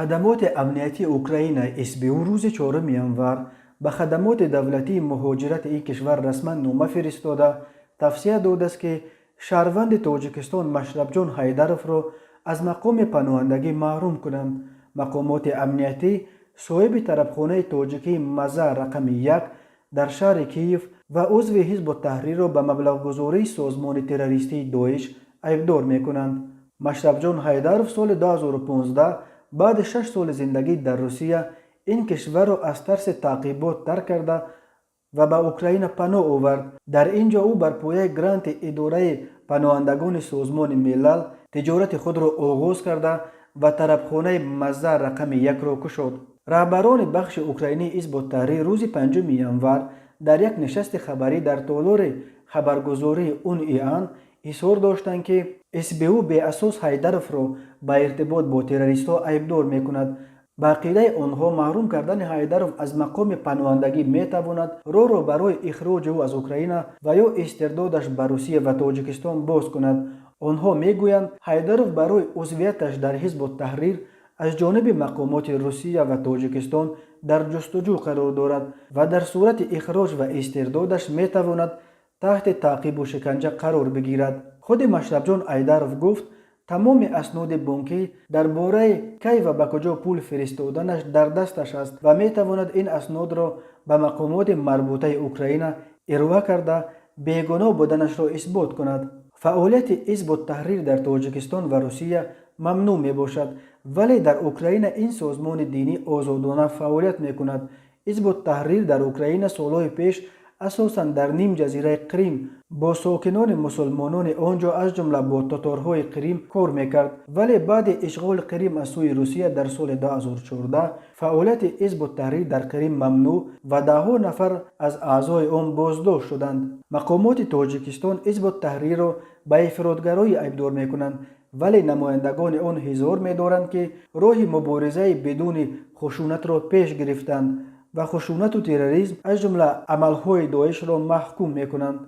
خدمات امنیتی اوکراین SBU روز 4 ینور به خدمات دولتی مهاجرت این کشور رسما نامه فرستاده توصیه داده است که شهروند تاجیکستان مشرف جان حیدروف را از مقام پناهندگی محروم کنند. مقامات امنیتی صاحب طرفخانه تاجیکی مزه رقم 1 در شهر کیف و عضو حزب التحریر را به مبلغ گذاری سازمان تروریستی داعش ایبدار میکنند. مشرف جان حیدروف سال 2015 بعد 6 سال زندگی در روسیه این کشور را از ترس تعقیبات ترک کرده و به اوکراین پناه آورد. در اینجا او بر پایه گرانت اداره پناهندگان سازمان ملل تجارت خود را آغاز کرده و طرفخانه مزه رقم 1 را گشاد. رهبران بخش اوکراینی حزب التحریر روز 5 ینور در یک نشست خبری در تالار خبرگزاری اون اظهار داشتند که SBU به اساس حیدروف را به ارتباط با تروریست‌ها ایبدار می‌کند. به عقیده آنها محروم کردن حیدروف از مقام پناهندگی می‌تواند راه را برای اخراج او از اوکراین و یا استردادش به روسیه و تاجیکستان باز کند. آنها میگویند حیدروف برای عضویتش در حزب التحریر از جانب مقامات روسیه و تاجیکستان در جستجو قرار دارد و در صورت اخراج و استردادش میتواند تحت تعقیب و شکنجه قرار بگیرد. خود مشرف جان حیدروف گفت تمام اسناد بانکی درباره کی و به کجا پول فرستادنش در دستش است و میتواند این اسناد را به مقامات مربوطه اوکراین ارائه کرده بیگناه بودنش را اثبات کند. فعالیت حزب التحریر در تاجیکستان و روسیه ممنوع می باشد، ولی در اوکراین این سازمان دینی آزادانه فعالیت می کند. حزب التحریر در اوکراین سالهای پیش اساساً در نیم جزیره کریم با ساکنان مسلمانان آنجا از جمله با تاتارهای کریم کار میکرد، ولی بعد اشغال کریم از سوی روسیه در سال 2014 فعالیت حزب التحریر در کریم ممنوع و دهها نفر از اعضای آن بازداشت شدند. مقامات تاجیکستان حزب التحریر را به افراطگرایی ایبدار میکنند، ولی نمایندگان آن اظهار می‌دارند که راه مبارزه بدون خشونت را پیش گرفتند و خشونت و تروریسم از جمله عملهای داعش را محکوم می‌کنند.